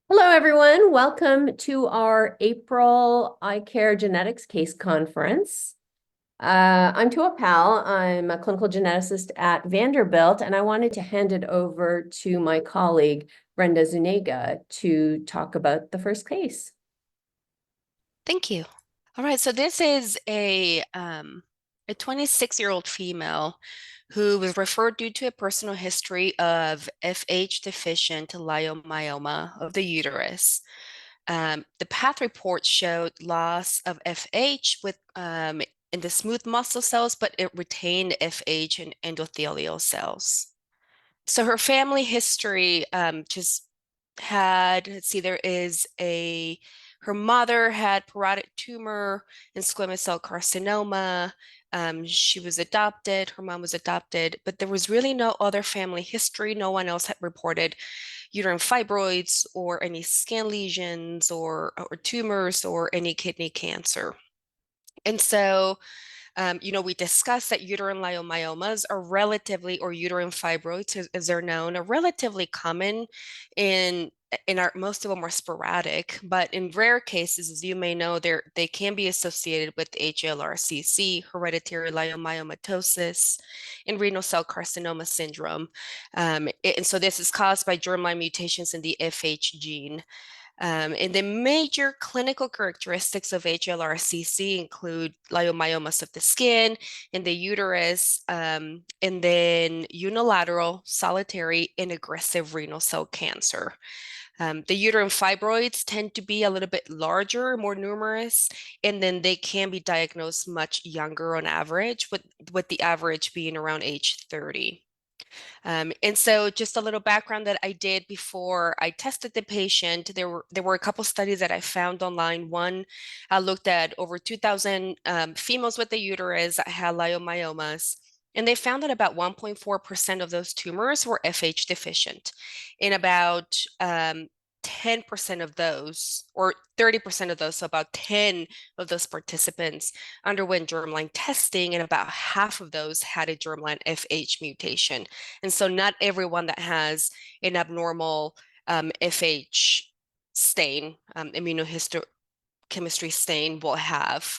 Hello, everyone. Welcome to our April ICARE Genetics Case Conference. I'm Tua Pal. I'm a clinical geneticist at Vanderbilt, and I wanted to hand it over to my colleague, Brenda Zuniga, to talk about the first case. Thank you. All right, so this is a 26-year-old female who was referred due to a personal history of FH deficient leiomyoma of the uterus. The path report showed loss of FH in the smooth muscle cells, but it retained FH in endothelial cells. So her family history just had, let's see, her mother had parotid tumor and squamous cell carcinoma. She was adopted, her mom was adopted, but there was really no other family history. No one else had reported uterine fibroids or any skin lesions or tumors or any kidney cancer. And so we discussed that uterine leiomyomas are relatively, or uterine fibroids, as they're known, are relatively common in most of them are sporadic, but in rare cases, as you may know, they can be associated with HLRCC, hereditary leiomyomatosis, and renal cell carcinoma syndrome. And so this is caused by germline mutations in the FH gene. And the major clinical characteristics of HLRCC include leiomyomas of the skin and the uterus, and then unilateral, solitary, and aggressive renal cell cancer. The uterine fibroids tend to be a little bit larger, more numerous, and then they can be diagnosed much younger on average, with the average being around age 30. And so just a little background that I did before I tested the patient, there were a couple studies that I found online. One, I looked at over 2,000 females with the uterus that had leiomyomas, and they found that about 1.4% of those tumors were FH deficient. In about 10% of those, or 30% of those, so about 10 of those participants underwent germline testing, and about half of those had a germline FH mutation. And so not everyone that has an abnormal FH stain, immunohistochemistry stain, will have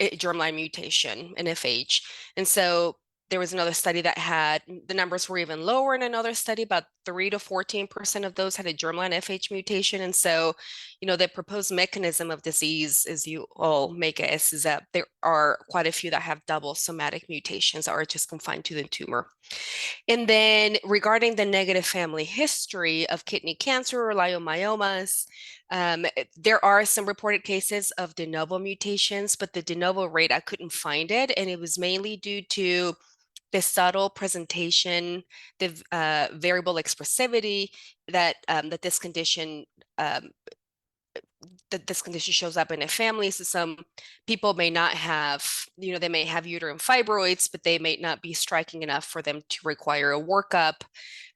a germline mutation in FH. And so there was another study that had the numbers were even lower in another study, about 3 to 14% of those had a germline FH mutation. And so, the proposed mechanism of disease, as you all may guess, is that there are quite a few that have double somatic mutations that are just confined to the tumor. And then regarding the negative family history of kidney cancer or leiomyomas, there are some reported cases of de novo mutations, but the de novo rate, I couldn't find it. And it was mainly due to the subtle presentation, the variable expressivity that this condition shows up in a family. So some people may not have, they may have uterine fibroids, but they may not be striking enough for them to require a workup.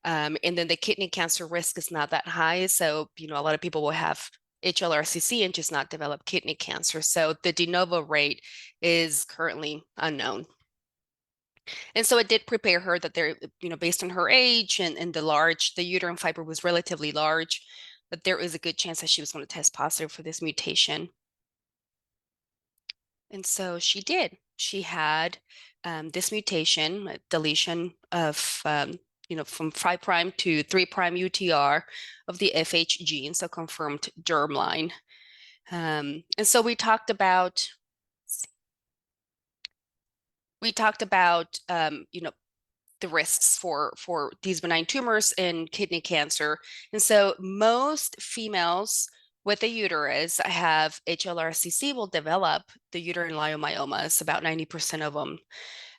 And then the kidney cancer risk is not that high. So, a lot of people will have HLRCC and just not develop kidney cancer. So the de novo rate is currently unknown. And so it did prepare her that based on her age and the uterine fiber was relatively large, that there is a good chance that she was going to test positive for this mutation. And so she did. She had this mutation, a deletion of, from 5' to 3' UTR of the FH gene, so confirmed germline. And so we talked about the risks for these benign tumors and kidney cancer. And so most females with a uterus that have HLRCC will develop the uterine leiomyomas, about 90% of them.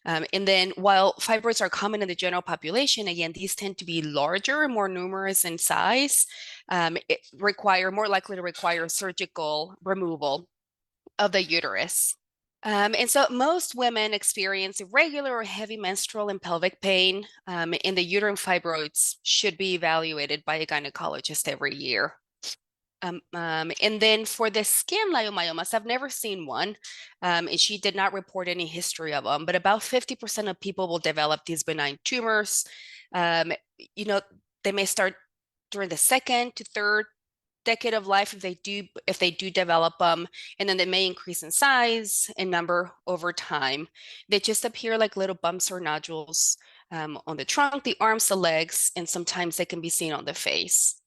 And then while fibroids are common in the general population, again, these tend to be larger and more numerous in size. More likely to require surgical removal of the uterus. And so most women experience irregular or heavy menstrual and pelvic pain, and the uterine fibroids should be evaluated by a gynecologist every year. And then for the skin leiomyomas, I've never seen one, and she did not report any history of them, but about 50% of people will develop these benign tumors. They may start during the second to third decade of life if they do develop them, and then they may increase in size and number over time. They just appear like little bumps or nodules on the trunk, the arms, the legs, and sometimes they can be seen on the face.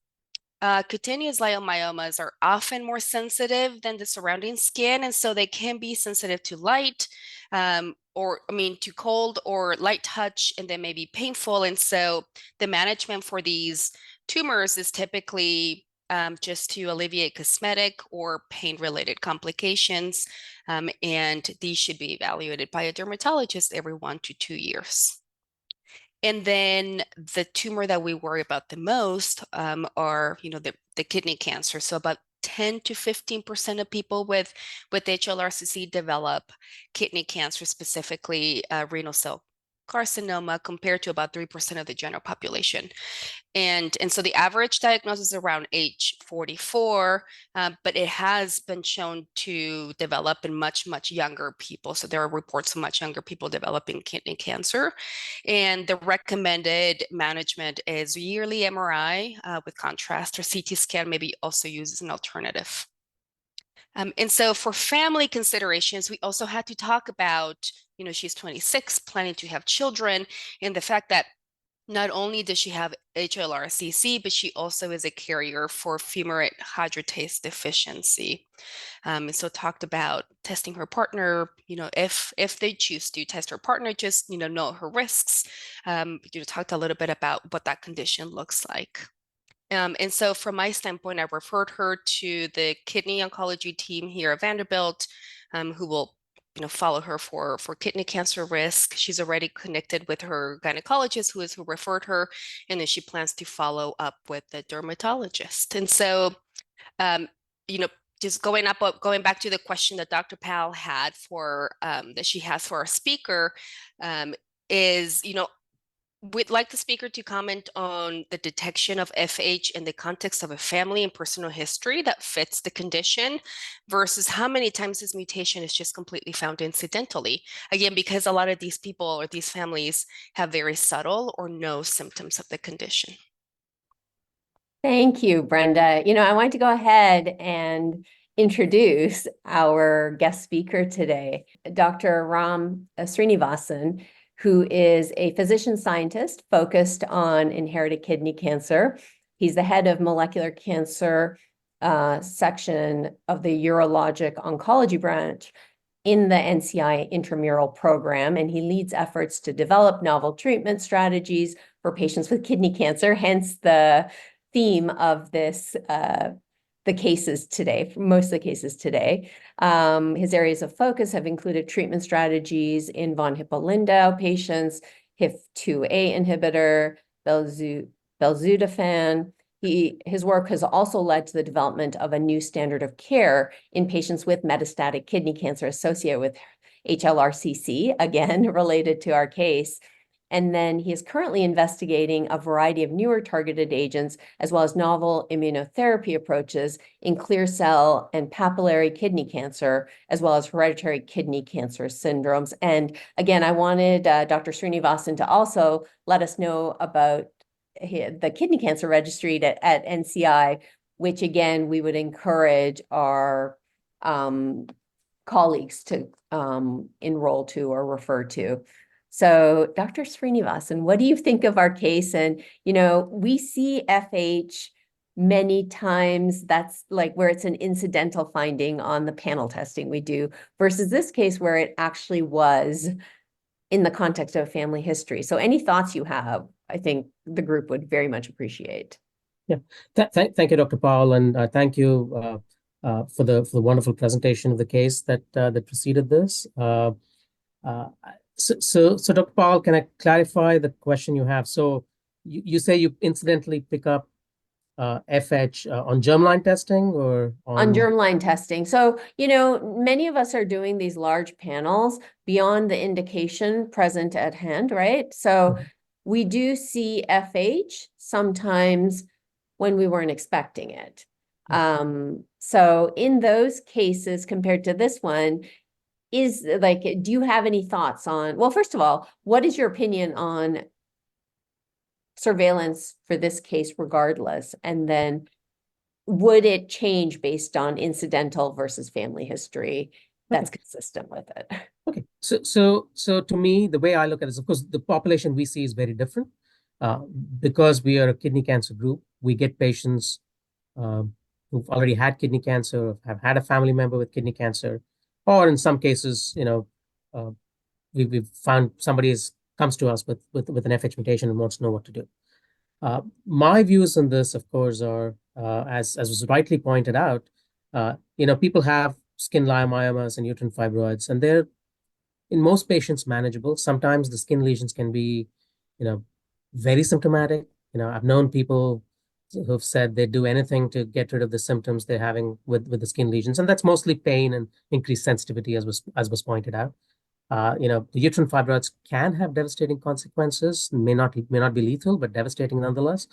Cutaneous leiomyomas are often more sensitive than the surrounding skin, and so they can be sensitive to light, to cold or light touch, and they may be painful. And so the management for these tumors is typically just to alleviate cosmetic or pain-related complications, and these should be evaluated by a dermatologist every 1 to 2 years. And then the tumor that we worry about the most are, the kidney cancer. So about 10 to 15% of people with HLRCC develop kidney cancer, specifically renal cell carcinoma, compared to about 3% of the general population. And so the average diagnosis is around age 44, but it has been shown to develop in much, much younger people. So there are reports of much younger people developing kidney cancer. And the recommended management is yearly MRI with contrast, or CT scan maybe also used as an alternative. And so for family considerations, we also had to talk about, she's 26, planning to have children, and the fact that not only does she have HLRCC, but she also is a carrier for fumarate hydratase deficiency. And so talked about testing her partner, if they choose to test her partner, just, know her risks. Talked a little bit about what that condition looks like. And so from my standpoint, I referred her to the kidney oncology team here at Vanderbilt, who will follow her for kidney cancer risk. She's already connected with her gynecologist, who referred her, and then she plans to follow up with the dermatologist. And so, just going back to the question that Dr. Powell had that she has for our speaker, is, we'd like the speaker to comment on the detection of FH in the context of a family and personal history that fits the condition versus how many times this mutation is just completely found incidentally. Again, because a lot of these people or these families have very subtle or no symptoms of the condition. Thank you, Brenda. I wanted to go ahead and introduce our guest speaker today, Dr. Srinivasan, who is a physician scientist focused on inherited kidney cancer. He's the head of molecular cancer section of the urologic oncology branch in the NCI intramural program, and he leads efforts to develop novel treatment strategies for patients with kidney cancer, hence the theme of this the cases today, most of the cases today. His areas of focus have included treatment strategies in von Hippel-Lindau patients, HIF-2A inhibitor, belzutifan. His work has also led to the development of a new standard of care in patients with metastatic kidney cancer associated with HLRCC, again, related to our case. And then he is currently investigating a variety of newer targeted agents, as well as novel immunotherapy approaches in clear cell and papillary kidney cancer, as well as hereditary kidney cancer syndromes. And again, I wanted Dr. Srinivasan to also let us know about the kidney cancer registry at NCI, which again, we would encourage our colleagues to enroll to or refer to. So Dr. Srinivasan, what do you think of our case? And, we see FH many times, that's like where it's an incidental finding on the panel testing we do, versus this case where it actually was in the context of a family history. So any thoughts you have, I think the group would very much appreciate. Yeah, thank you, Dr. Powell, and thank you for the wonderful presentation of the case that preceded this. So, Dr. Powell, can I clarify the question you have? So you say you incidentally pick up FH on germline testing or on germline testing. So, many of us are doing these large panels beyond the indication present at hand, right? So we do see FH sometimes when we weren't expecting it. So in those cases, compared to this one, do you have any thoughts on, well, first of all, what is your opinion on surveillance for this case regardless? And then would it change based on incidental versus family history that's consistent with it? Okay, so to me, the way I look at it is, of course, the population we see is very different. Because we are a kidney cancer group, we get patients who've already had kidney cancer, have had a family member with kidney cancer, or in some cases, we've found somebody comes to us with an FH mutation and wants to know what to do. My views on this, of course, are as was rightly pointed out. People have skin leiomyomas and uterine fibroids, and they're in most patients manageable. Sometimes the skin lesions can be, very symptomatic. I've known people who've said they'd do anything to get rid of the symptoms they're having with the skin lesions, and that's mostly pain and increased sensitivity, as was pointed out. The uterine fibroids can have devastating consequences, may not be lethal, but devastating nonetheless,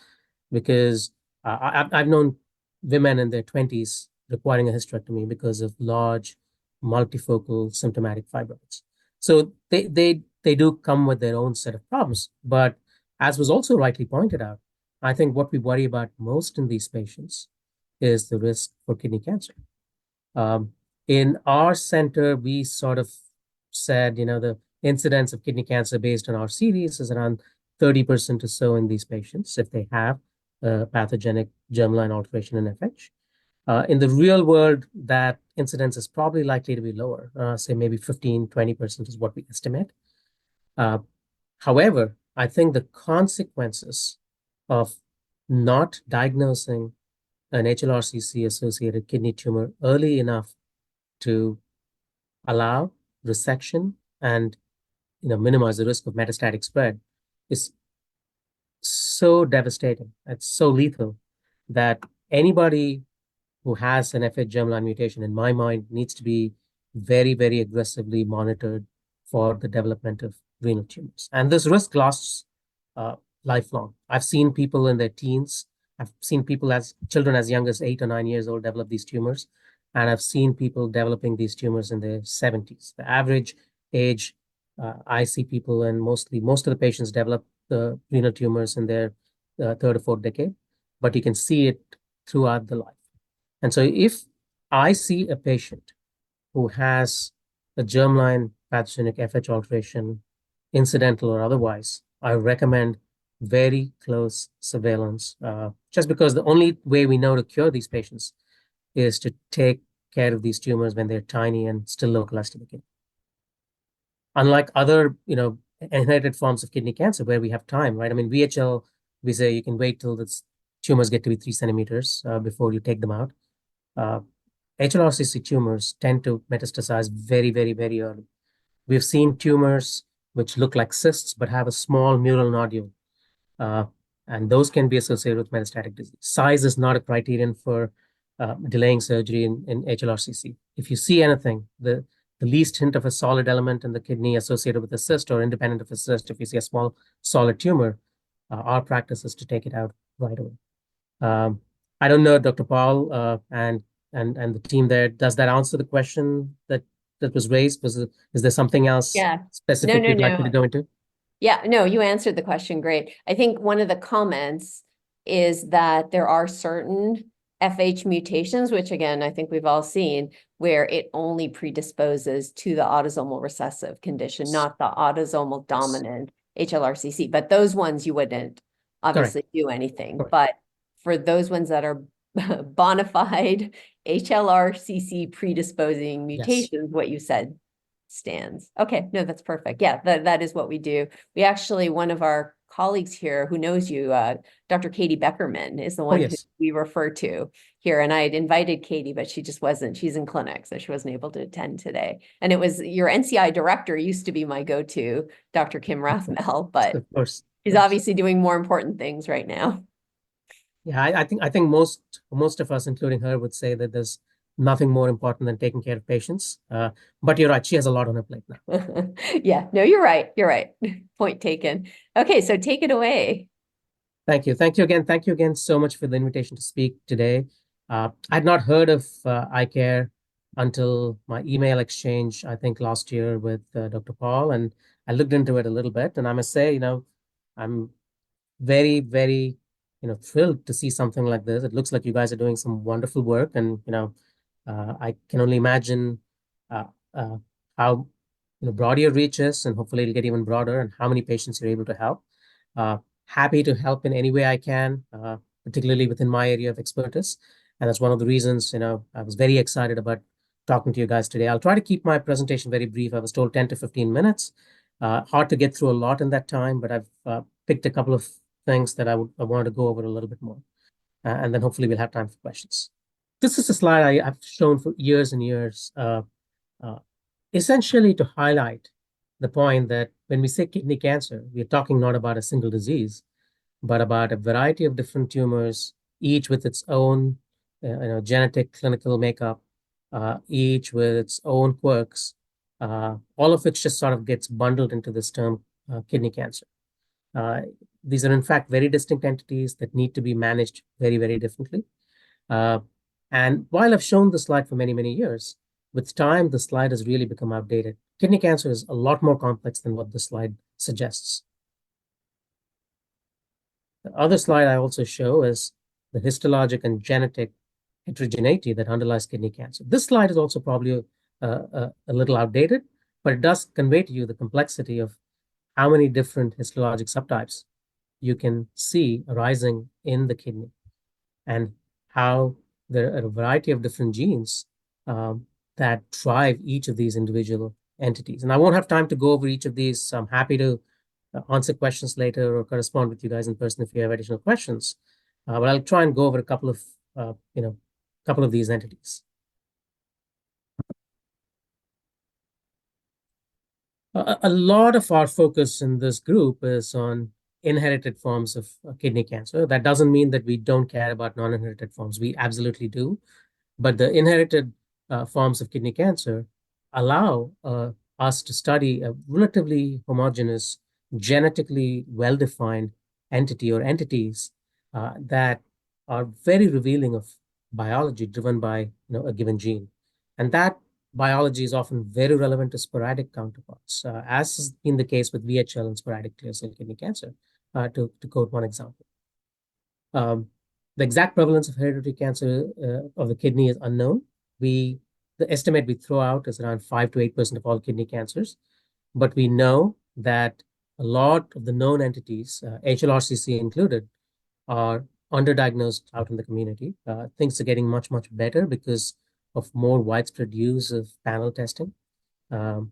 because I've known women in their 20s requiring a hysterectomy because of large, multifocal symptomatic fibroids. So they do come with their own set of problems. But as was also rightly pointed out, I think what we worry about most in these patients is the risk for kidney cancer. In our center, we sort of said, the incidence of kidney cancer based on our series is around 30% or so in these patients if they have a pathogenic germline alteration in FH. In the real world, that incidence is probably likely to be lower, say maybe 15, 20% is what we estimate. However, I think the consequences of not diagnosing an HLRCC-associated kidney tumor early enough to allow resection and minimize the risk of metastatic spread is so devastating. It's so lethal that anybody who has an FH germline mutation, in my mind, needs to be very, very aggressively monitored for the development of renal tumors. And this risk lasts lifelong. I've seen people in their teens. I've seen people children as young as 8 or 9 years old develop these tumors. And I've seen people developing these tumors in their 70s. The average age I see people, and most of the patients develop the renal tumors in their third or fourth decade, but you can see it throughout the life. And so if I see a patient who has a germline pathogenic FH alteration, incidental or otherwise, I recommend very close surveillance, just because the only way we know to cure these patients is to take care of these tumors when they're tiny and still localized to the kidney. Unlike other, inherited forms of kidney cancer where we have time, right? I mean, VHL, we say you can wait till the tumors get to be 3 centimeters before you take them out. HLRCC tumors tend to metastasize very, very, very early. We've seen tumors which look like cysts but have a small mural nodule, and those can be associated with metastatic disease. Size is not a criterion for delaying surgery in HLRCC. If you see anything, the least hint of a solid element in the kidney associated with a cyst or independent of a cyst, if you see a small solid tumor, our practice is to take it out right away. I don't know, Dr. Paul and the team there, does that answer the question that was raised? Is there something else specific you'd like me to go into? Yeah, no, you answered the question great. I think one of the comments is that there are certain FH mutations, which again, I think we've all seen, where it only predisposes to the autosomal recessive condition, not the autosomal dominant HLRCC. But those ones you wouldn't obviously do anything. Correct. But for those ones that are bona fide HLRCC predisposing mutations, what you said stands. Okay, no, that's perfect. Yeah, that is what we do. We actually, one of our colleagues here who knows you, Dr. Katie Beckerman, is the one who we refer to here. And I had invited Katie, but she just wasn't. She's in clinic, so she wasn't able to attend today. And it was your NCI director used to be my go-to, Dr. Kim Rathmel, but she's obviously doing more important things right now. Yeah, I think most of us, including her, would say that there's nothing more important than taking care of patients. But you're right, she has a lot on her plate now. Yeah, no, you're right. You're right. Point taken. Okay, so take it away. Thank you. Thank you again. Thank you again so much for the invitation to speak today. I'd not heard of ICARE until my email exchange, I think last year with Dr. Paul, and I looked into it a little bit. And I must say, I'm very, very, thrilled to see something like this. It looks like you guys are doing some wonderful work, and I can only imagine uh, uh, how broad your reach is, and hopefully it'll get even broader, and how many patients you're able to help. Uh, Happy to help in any way I can, particularly within my area of expertise. And that's one of the reasons, I was very excited about talking to you guys today. I'll try to keep my presentation very brief. I was told 10 to 15 minutes. Hard to get through a lot in that time, but I've picked a couple of things that I wanted to go over a little bit more. And then hopefully we'll have time for questions. This is a slide I've shown for years and years, uh, essentially to highlight the point that when we say kidney cancer, we're talking not about a single disease, but about a variety of different tumors, each with its own genetic clinical makeup, each with its own quirks, all of which just sort of gets bundled into this term kidney cancer. These are in fact very distinct entities that need to be managed very, very differently. And while I've shown the slide for many, many years, with time, the slide has really become outdated. Kidney cancer is a lot more complex than what the slide suggests. The other slide I also show is the histologic and genetic heterogeneity that underlies kidney cancer. This slide is also probably a little outdated, but it does convey to you the complexity of how many different histologic subtypes you can see arising in the kidney, and how there are a variety of different genes that drive each of these individual entities. And I won't have time to go over each of these, so I'm happy to answer questions later or correspond with you guys in person if you have additional questions. But I'll try and go over a couple of these entities. A lot of our focus in this group is on inherited forms of kidney cancer. That doesn't mean that we don't care about non-inherited forms. We absolutely do. But the inherited forms of kidney cancer allow us to study a relatively homogeneous, genetically well-defined entity or entities that are very revealing of biology driven by a given gene. And that biology is often very relevant to sporadic counterparts, as has been the case with VHL and sporadic clear cell kidney cancer, to quote one example. The exact prevalence of hereditary cancer of the kidney is unknown. The estimate we throw out is around 5 to 8% of all kidney cancers, but we know that a lot of the known entities, HLRCC included, are underdiagnosed out in the community. Things are getting much, much better because of more widespread use of panel testing. But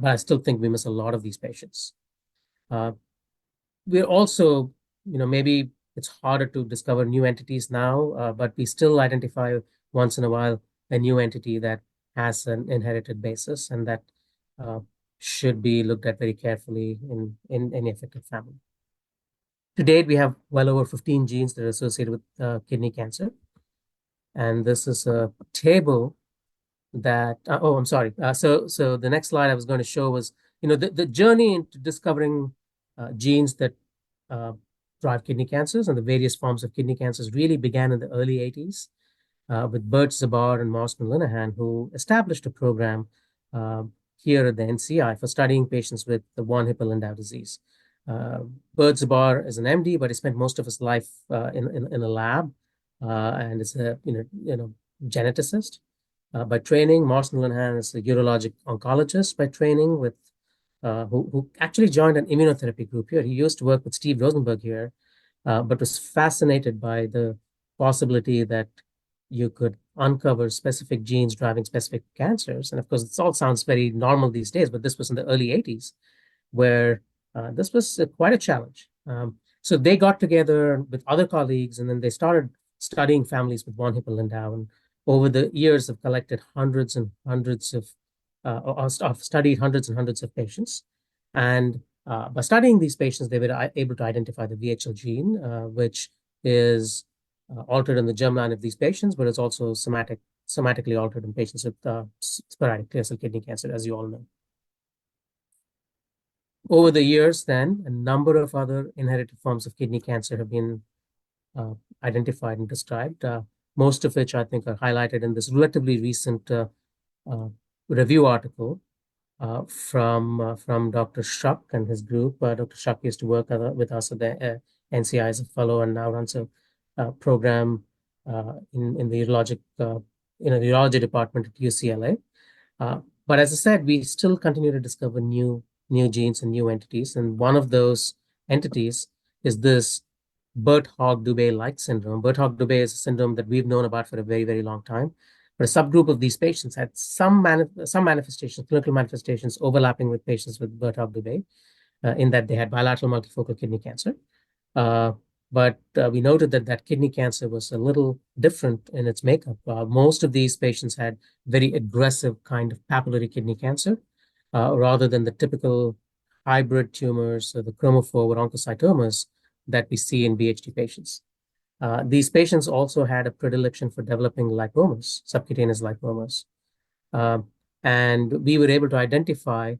I still think we miss a lot of these patients. We're also, maybe it's harder to discover new entities now, but we still identify once in a while a new entity that has an inherited basis, and that should be looked at very carefully in any affected family. To date, we have well over 15 genes that are associated with kidney cancer. And this is a table that, I'm sorry. So the next slide I was going to show was, the journey into discovering genes that drive kidney cancers and the various forms of kidney cancers really began in the early 80s with Bert Zabar and Marston Linehan, who established a program here at the NCI for studying patients with the von Hippel-Lindau disease. Bert Zabar is an MD, but he spent most of his life in a lab and is a geneticist by training. Marston Linehan is a urologic oncologist by training, with who actually joined an immunotherapy group here. He used to work with Steve Rosenberg here, but was fascinated by the possibility that you could uncover specific genes driving specific cancers. And of course, it all sounds very normal these days, but this was in the early 80s, where this was quite a challenge. So they got together with other colleagues, and then they started studying families with von Hippel-Lindau. And over the years, have collected hundreds and hundreds of, studied hundreds and hundreds of patients. And by studying these patients, they were able to identify the VHL gene, which is altered in the germline of these patients, but it's also somatically altered in patients with sporadic clear cell kidney cancer, as you all know. Over the years, then, a number of other inherited forms of kidney cancer have been identified and described, most of which I think are highlighted in this relatively recent review article from Dr. Shuck and his group. Dr. Shuck used to work with us at the NCI as a fellow and now runs a program in the the urology department at UCLA. But as I said, we still continue to discover new genes and new entities, and one of those entities is this Birt-Hogg-Dubé-like syndrome. Birt-Hogg-Dubé is a syndrome that we've known about for a very, very long time. But a subgroup of these patients had some manifestations, clinical manifestations overlapping with patients with Birt-Hogg-Dubé, in that they had bilateral multifocal kidney cancer. But we noted that kidney cancer was a little different in its makeup. Most of these patients had very aggressive kind of papillary kidney cancer, rather than the typical hybrid tumors or the chromophobe or oncocytomas that we see in BHD patients. These patients also had a predilection for developing lipomas, subcutaneous lipomas. And we were able to identify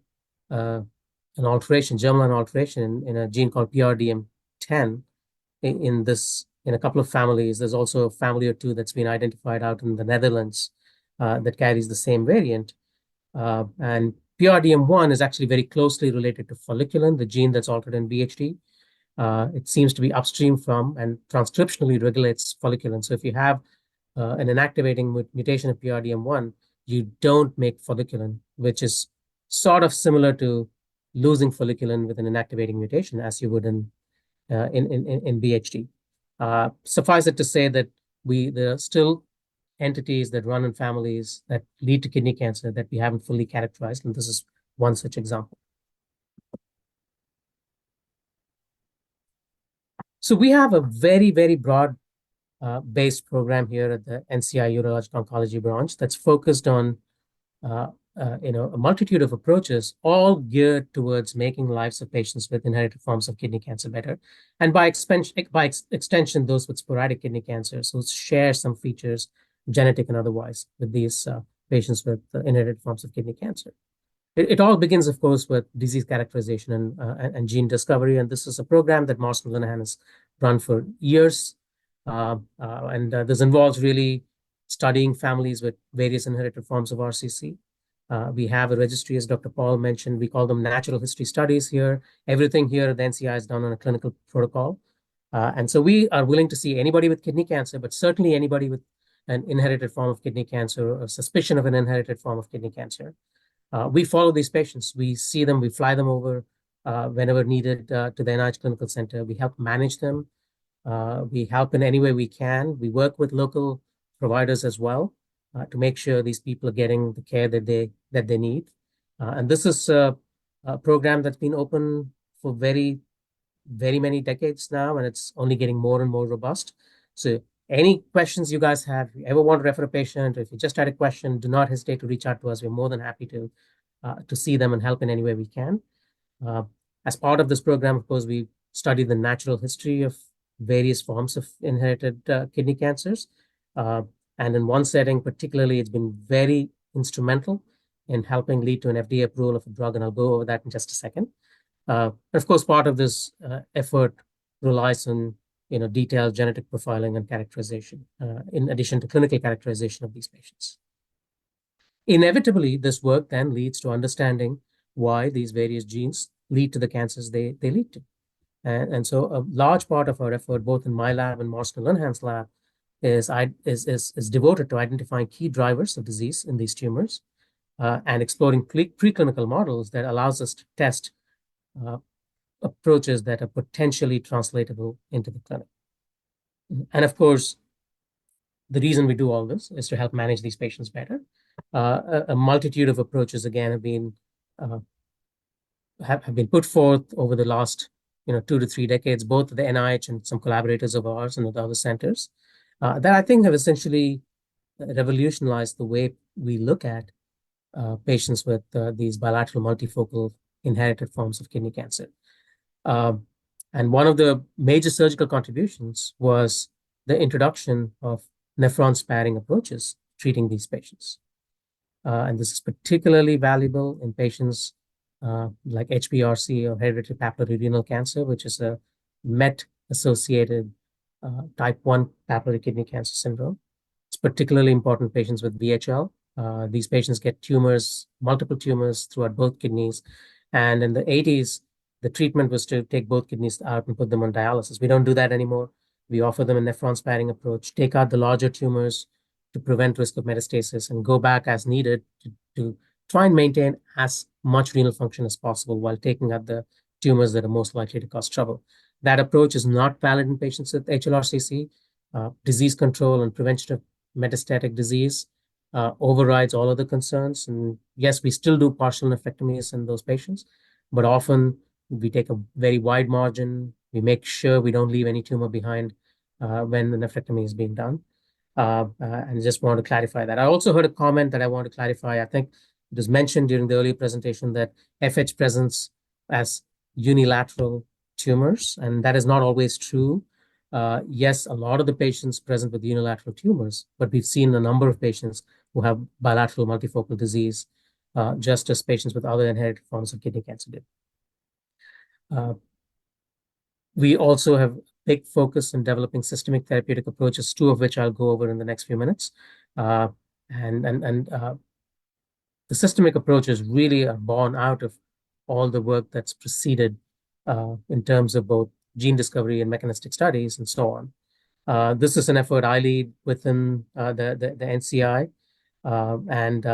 an alteration, germline alteration in a gene called PRDM10 in a couple of families. There's also a family or two that's been identified out in the Netherlands that carries the same variant. And PRDM1 is actually very closely related to folliculin, the gene that's altered in BHD. It seems to be upstream from and transcriptionally regulates folliculin. So if you have an inactivating mutation of PRDM1, you don't make folliculin, which is sort of similar to losing folliculin with an inactivating mutation, as you would in BHD. Suffice it to say that there are still entities that run in families that lead to kidney cancer that we haven't fully characterized, and this is one such example. So we have a very, very broad based program here at the NCI Urologic Oncology branch that's focused on a multitude of approaches, all geared towards making lives of patients with inherited forms of kidney cancer better, and by extension, those with sporadic kidney cancer, so share some features, genetic and otherwise, with these patients with inherited forms of kidney cancer. It all begins, of course, with disease characterization and gene discovery, and this is a program that Marston Linehan has run for years, and this involves really studying families with various inherited forms of RCC. We have a registry, as Dr. Paul mentioned. We call them natural history studies here. Everything here at the NCI is done on a clinical protocol. And so we are willing to see anybody with kidney cancer, but certainly anybody with an inherited form of kidney cancer or suspicion of an inherited form of kidney cancer. We follow these patients. We see them. We fly them over whenever needed to the NIH Clinical Center. We help manage them. We help in any way we can. We work with local providers as well to make sure these people are getting the care that they need. And this is a program that's been open for very, very many decades now, and it's only getting more and more robust. So any questions you guys have, if you ever want to refer a patient, or if you just had a question, do not hesitate to reach out to us. We're more than happy to see them and help in any way we can. As part of this program, of course, we study the natural history of various forms of inherited kidney cancers. And in one setting particularly, it's been very instrumental in helping lead to an FDA approval of a drug, and I'll go over that in just a second. Of course, part of this effort relies on detailed genetic profiling and characterization, in addition to clinical characterization of these patients. Inevitably, this work then leads to understanding why these various genes lead to the cancers they lead to. And so a large part of our effort, both in my lab and Marston Linehan's lab, is devoted to identifying key drivers of disease in these tumors and exploring preclinical models that allows us to test approaches that are potentially translatable into the clinic. And of course, the reason we do all this is to help manage these patients better. A multitude of approaches, again, have been put forth over the last 2 to 3 decades, both at the NIH and some collaborators of ours and at other centers, that I think have essentially revolutionized the way we look at patients with these bilateral multifocal inherited forms of kidney cancer. And one of the major surgical contributions was the introduction of nephron-sparing approaches treating these patients. And this is particularly valuable in patients like HPRC, or hereditary papillary renal cancer, which is a MET-associated type 1 papillary kidney cancer syndrome. It's particularly important in patients with VHL, These patients get tumors, multiple tumors throughout both kidneys. And in the 80s, the treatment was to take both kidneys out and put them on dialysis. We don't do that anymore. We offer them a nephron sparing approach, take out the larger tumors to prevent risk of metastasis, and go back as needed to try and maintain as much renal function as possible while taking out the tumors that are most likely to cause trouble. That approach is not valid in patients with HLRCC. Disease control and prevention of metastatic disease overrides all other concerns. And yes, we still do partial nephrectomies in those patients, but often we take a very wide margin. We make sure we don't leave any tumor behind when the nephrectomy is being done. And just want to clarify that. I also heard a comment that I want to clarify. I think it was mentioned during the earlier presentation that FH presents as unilateral tumors, and that is not always true. Yes, a lot of the patients present with unilateral tumors, but we've seen a number of patients who have bilateral multifocal disease, just as patients with other inherited forms of kidney cancer did. We also have big focus in developing systemic therapeutic approaches, two of which I'll go over in the next few minutes. The systemic approaches really are born out of all the work that's preceded in terms of both gene discovery and mechanistic studies and so on. This is an effort I lead within the NCI, and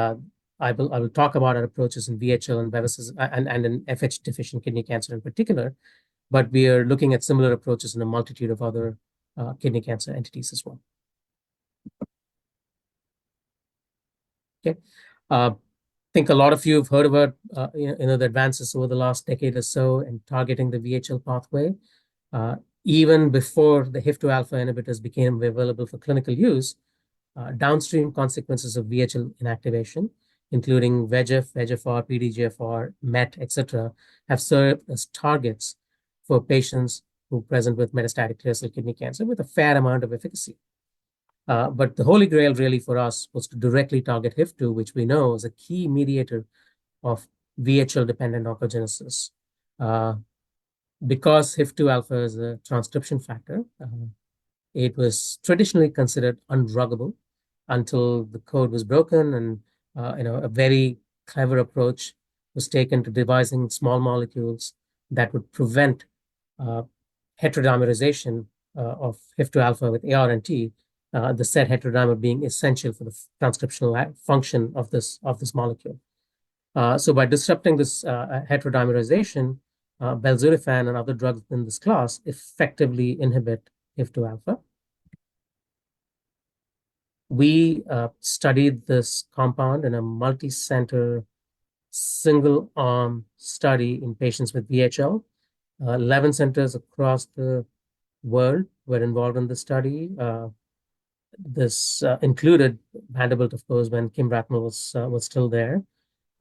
I will talk about our approaches in VHL and VEVAS and in FH deficient kidney cancer in particular, but we are looking at similar approaches in a multitude of other kidney cancer entities as well. Okay. I think a lot of you have heard about the advances over the last decade or so in targeting the VHL pathway. Even before the HIF2 alpha inhibitors became available for clinical use, downstream consequences of VHL inactivation, including VEGF, VEGFR, PDGFR, MET, etc., have served as targets for patients who present with metastatic clear cell kidney cancer with a fair amount of efficacy. But the holy grail really for us was to directly target HIF2, which we know is a key mediator of VHL-dependent oncogenesis. Because HIF2 alpha is a transcription factor, it was traditionally considered undruggable until the code was broken and a very clever approach was taken to devising small molecules that would prevent heterodimerization of HIF2 alpha with AR and T, the said heterodimer being essential for the transcriptional function of this molecule. So by disrupting this heterodimerization, belzutifan and other drugs in this class effectively inhibit HIF2 alpha. We studied this compound in a multi-center, single-arm study in patients with VHL. 11 centers across the world were involved in the study. This included Vanderbilt, of course, when Kim Bracknell was still there,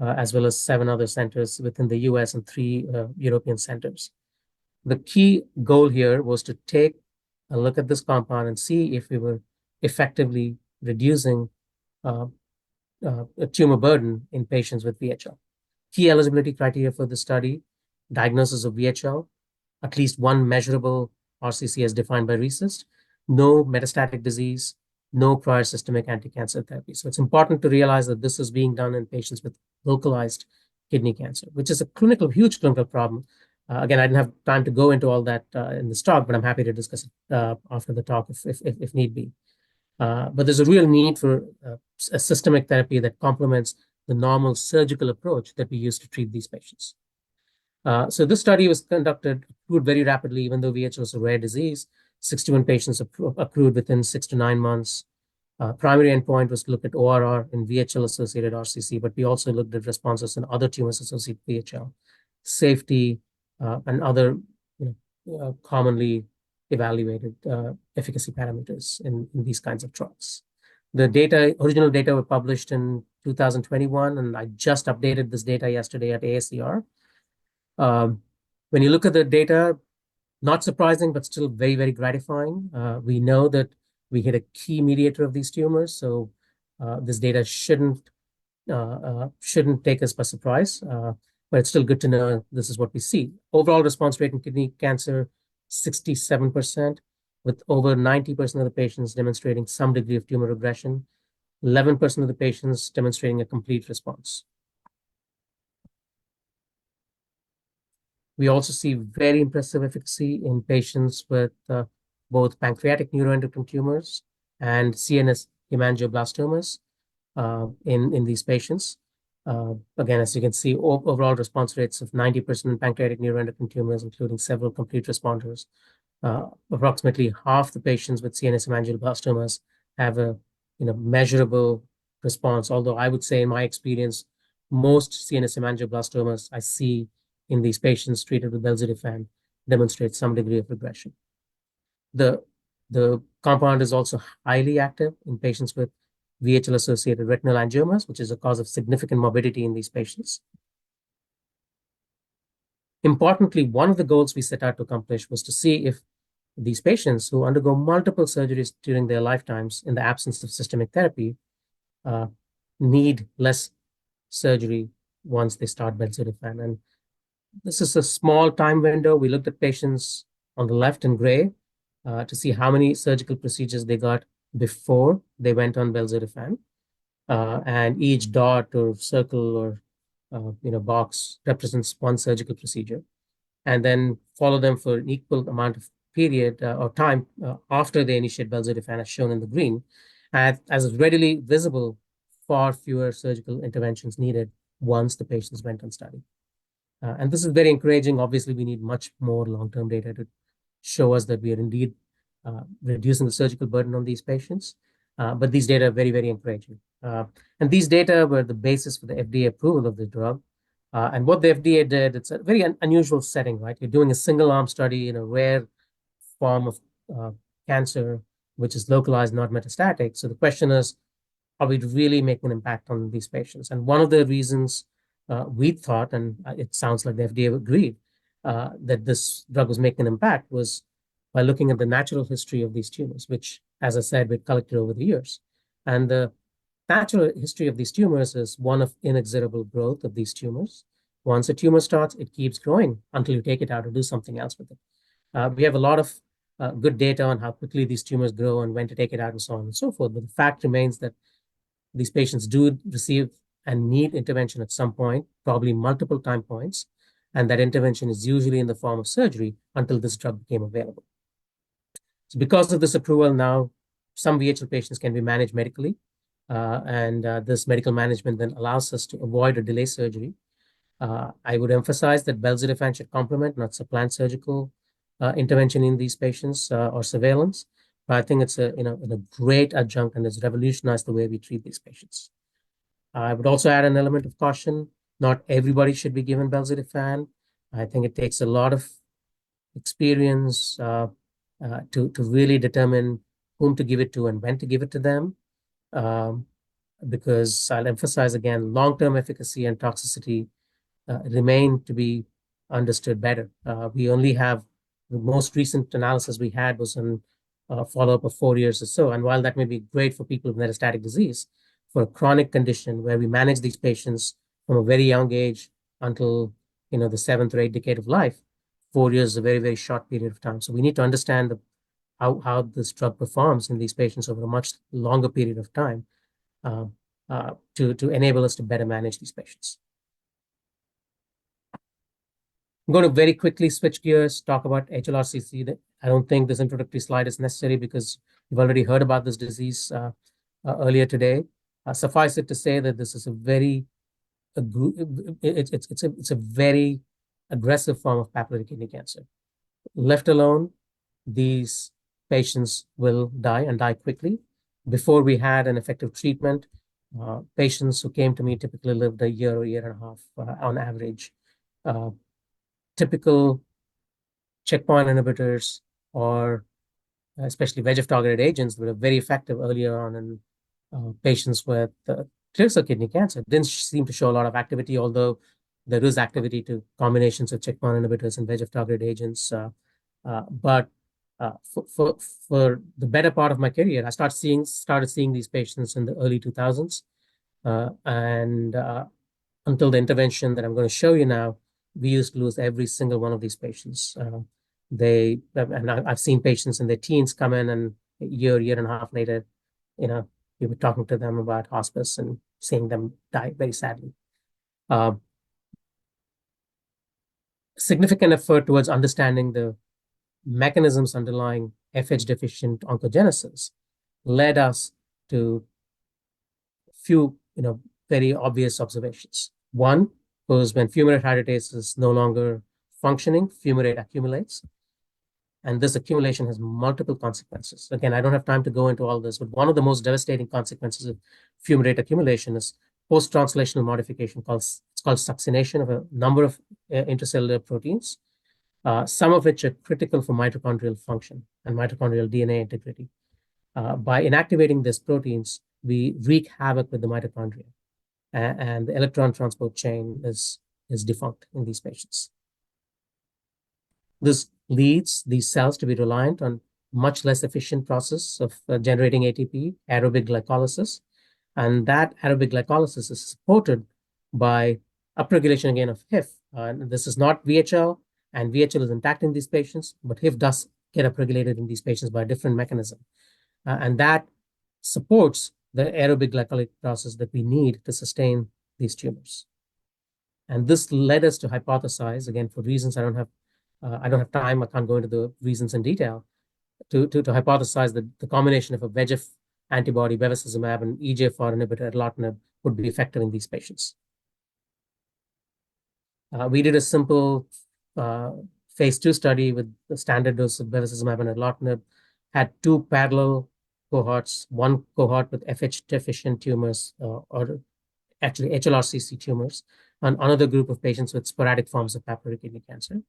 as well as 7 other centers within the US and 3 European centers. The key goal here was to take a look at this compound and see if we were effectively reducing a tumor burden in patients with VHL. Key eligibility criteria for the study: diagnosis of VHL, at least one measurable RCC as defined by RECIST, no metastatic disease, no prior systemic anti-cancer therapy. So it's important to realize that this is being done in patients with localized kidney cancer, which is a huge clinical problem. Again, I didn't have time to go into all that in this talk, but I'm happy to discuss it after the talk if need be. But there's a real need for a systemic therapy that complements the normal surgical approach that we use to treat these patients. So this study was conducted, accrued very rapidly, even though VHL is a rare disease. 61 patients accrued within 6 to 9 months. Primary endpoint was to look at ORR in VHL-associated RCC, but we also looked at responses in other tumors associated with VHL, safety, and other commonly evaluated efficacy parameters in these kinds of trials. The original data were published in 2021, and I just updated this data yesterday at AACR. When you look at the data, not surprising, but still very, very gratifying. We know that we hit a key mediator of these tumors, so this data shouldn't take us by surprise, but it's still good to know this is what we see. Overall response rate in kidney cancer, 67%, with over 90% of the patients demonstrating some degree of tumor regression. 11% of the patients demonstrating a complete response. We also see very impressive efficacy in patients with both pancreatic neuroendocrine tumors and CNS hemangioblastomas in these patients. Again, as you can see, overall response rates of 90% in pancreatic neuroendocrine tumors, including several complete responders. Approximately half the patients with CNS hemangioblastomas have a measurable response. Although I would say, in my experience, most CNS hemangioblastomas I see in these patients treated with belzutifan demonstrate some degree of regression. The compound is also highly active in patients with VHL-associated retinal angiomas, which is a cause of significant morbidity in these patients. Importantly, one of the goals we set out to accomplish was to see if these patients who undergo multiple surgeries during their lifetimes in the absence of systemic therapy need less surgery once they start belzutifan. And this is a small time window. We looked at patients on the left in gray to see how many surgical procedures they got before they went on belzutifan. And each dot or circle or box represents one surgical procedure. And then follow them for an equal amount of period or time after they initiate belzutifan, as shown in the green. As is readily visible, far fewer surgical interventions needed once the patients went on study. And this is very encouraging. Obviously, we need much more long-term data to show us that we are indeed reducing the surgical burden on these patients. But these data are very, very encouraging. And these data were the basis for the FDA approval of the drug. And what the FDA did, it's a very unusual setting, right? You're doing a single-arm study in a rare form of cancer, which is localized, not metastatic. So the question is, are we really making an impact on these patients? And one of the reasons we thought, and it sounds like the FDA agreed, that this drug was making an impact was by looking at the natural history of these tumors, which, as I said, we've collected over the years. And the natural history of these tumors is one of inexorable growth of these tumors. Once a tumor starts, it keeps growing until you take it out or do something else with it. We have a lot of good data on how quickly these tumors grow and when to take it out and so on and so forth. But the fact remains that these patients do receive and need intervention at some point, probably multiple time points, and that intervention is usually in the form of surgery until this drug became available. So because of this approval now, some VHL patients can be managed medically, and this medical management then allows us to avoid or delay surgery. I would emphasize that belzutifan should complement, not supplant, surgical intervention in these patients or surveillance. But I think it's a great adjunct and has revolutionized the way we treat these patients. I would also add an element of caution. Not everybody should be given belzutifan. I think it takes a lot of experience to really determine whom to give it to and when to give it to them. Because I'll emphasize again, long-term efficacy and toxicity remain to be understood better. We only have the most recent analysis we had was on follow-up of 4 years or so. And while that may be great for people with metastatic disease, for a chronic condition where we manage these patients from a very young age until the 7th or 8th decade of life, 4 years is a very, very short period of time. So we need to understand how this drug performs in these patients over a much longer period of time to enable us to better manage these patients. I'm going to very quickly switch gears, talk about HLRCC. I don't think this introductory slide is necessary because you've already heard about this disease earlier today. Suffice it to say that this is a very it's a very aggressive form of papillary kidney cancer. Left alone, these patients will die and die quickly. Before we had an effective treatment, patients who came to me typically lived a year or year and a half on average. Typical checkpoint inhibitors or especially VEGF-targeted agents that were very effective earlier on in patients with clear cell kidney cancer didn't seem to show a lot of activity, although there is activity to combinations of checkpoint inhibitors and VEGF-targeted agents. But for the better part of my career, I started seeing these patients in the early 2000s. And until the intervention that I'm going to show you now, we used to lose every single one of these patients. And I've seen patients in their teens come in and a year and a half later, you were talking to them about hospice and seeing them die very sadly. Uh, Significant effort towards understanding the mechanisms underlying FH deficient oncogenesis led us to few, very obvious observations. One was when fumarate hydratase is no longer functioning, fumarate accumulates. And this accumulation has multiple consequences. Again, I don't have time to go into all this, but one of the most devastating consequences of fumarate accumulation is post-translational modification. It's called succination of a number of intracellular proteins, some of which are critical for mitochondrial function and mitochondrial DNA integrity. By inactivating these proteins, we wreak havoc with the mitochondria, and the electron transport chain is defunct in these patients. This leads these cells to be reliant on much less efficient process of generating ATP, aerobic glycolysis. And that aerobic glycolysis is supported by upregulation again of HIF. This is not VHL, and VHL is intact in these patients, but HIF does get upregulated in these patients by a different mechanism. And that supports the aerobic glycolytic process that we need to sustain these tumors. And this led us to hypothesize, again, for reasons I don't have time, I can't go into the reasons in detail, to hypothesize that the combination of a VEGF antibody, bevacizumab, and EGFR inhibitor, erlotinib, would be effective in these patients. We did a simple phase 2 study with the standard dose of bevacizumab and erlotinib, had 2 parallel cohorts, one cohort with FH deficient tumors, or actually HLRCC tumors, and another group of patients with sporadic forms of papillary kidney cancer,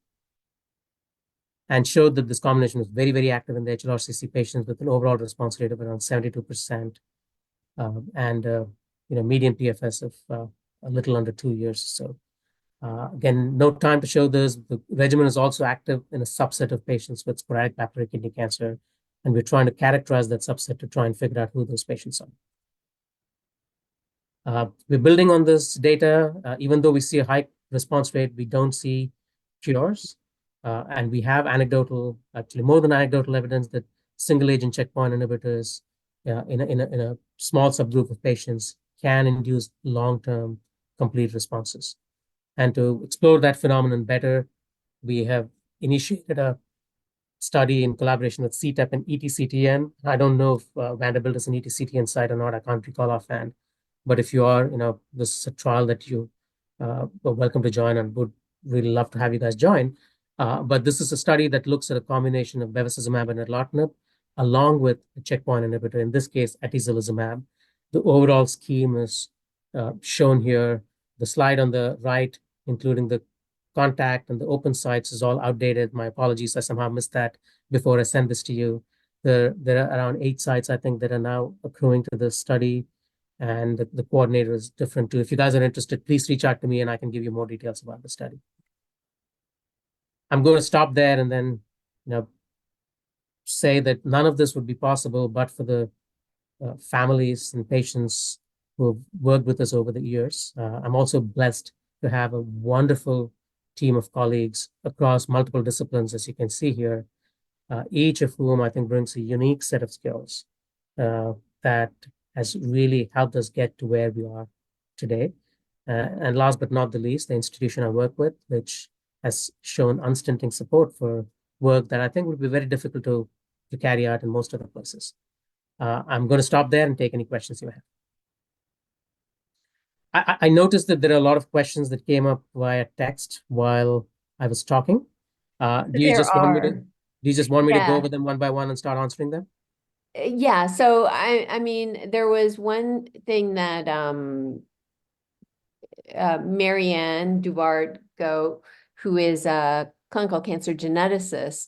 and showed that this combination was very, very active in the HLRCC patients with an overall response rate of around 72%, and median PFS of a little under 2 years. So again, no time to show this. The regimen is also active in a subset of patients with sporadic papillary kidney cancer, and we're trying to characterize that subset to try and figure out who those patients are. We're building on this data. Even though we see a high response rate, we don't see cures. And we have actually more than anecdotal evidence that single-agent checkpoint inhibitors in a small subgroup of patients can induce long-term complete responses. And to explore that phenomenon better, we have initiated a study in collaboration with CTEP and ETCTN. I don't know if Vanderbilt is an ETCTN site or not. I can't recall offhand. But if you are, this is a trial that you are welcome to join, and would really love to have you guys join. But this is a study that looks at a combination of bevacizumab and erlotinib, along with a checkpoint inhibitor, in this case, atezolizumab. The overall scheme is shown here. The slide on the right, including the contact and the open sites, is all outdated. My apologies, I somehow missed that before I sent this to you. There are around 8 sites, I think, that are now accruing to this study, and the coordinator is different too. If you guys are interested, please reach out to me and I can give you more details about the study. I'm going to stop there and then say that none of this would be possible but for the families and patients who have worked with us over the years. I'm also blessed to have a wonderful team of colleagues across multiple disciplines, as you can see here, each of whom I think brings a unique set of skills that has really helped us get to where we are today. And last but not the least, the institution I work with, which has shown unstinting support for work that I think would be very difficult to carry out in most other places. I'm going to stop there and take any questions you have. I noticed that there are a lot of questions that came up via text while I was talking. Do you just want me to go over them one by one and start answering them? Yeah. So I mean, there was one thing that Marianne Duvart-Go, who is a clinical cancer geneticist,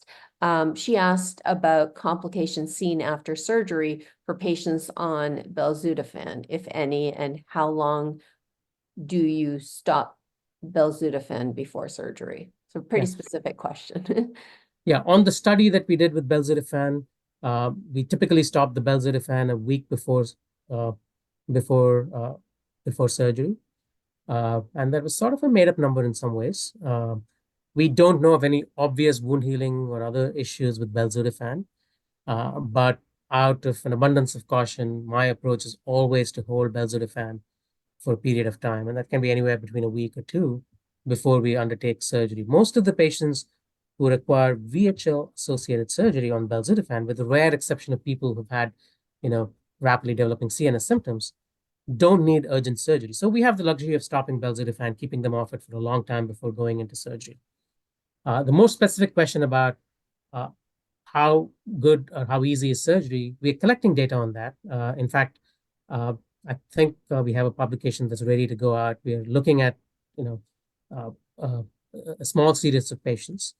she asked about complications seen after surgery for patients on belzutifan, if any, and how long do you stop belzutifan before surgery? So pretty specific question. Yeah, on the study that we did with belzutifan, we typically stop the belzutifan a week before surgery. And that was sort of a made-up number in some ways. We don't know of any obvious wound healing or other issues with belzutifan, but out of an abundance of caution, my approach is always to hold belzutifan for a period of time, and that can be anywhere between a week or two before we undertake surgery. Most of the patients who require VHL-associated surgery on belzutifan, with the rare exception of people who've had, rapidly developing CNS symptoms, don't need urgent surgery. So we have the luxury of stopping belzutifan, keeping them off it for a long time before going into surgery. The more specific question about how good or how easy is surgery, we're collecting data on that. In fact, I think we have a publication that's ready to go out. We're looking at, a small series of patients.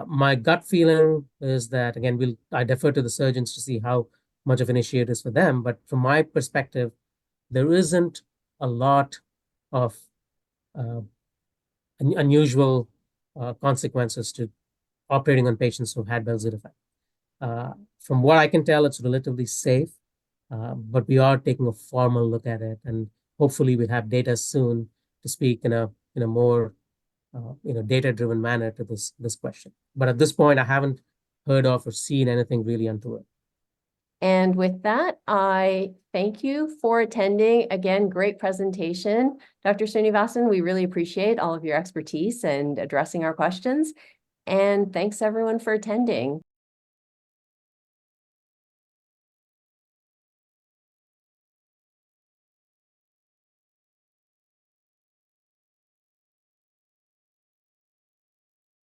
My gut feeling is that, again, I defer to the surgeons to see how much of an issue it is for them. But from my perspective, there isn't a lot of unusual consequences to operating on patients who've had belzutifan. From what I can tell, it's relatively safe, but we are taking a formal look at it, and hopefully we'll have data soon to speak in a more data-driven manner to this question. But at this point, I haven't heard of or seen anything really untoward. And with that, I thank you for attending. Again, great presentation, Dr. Srinivasan. We really appreciate all of your expertise and addressing our questions. And thanks everyone for attending.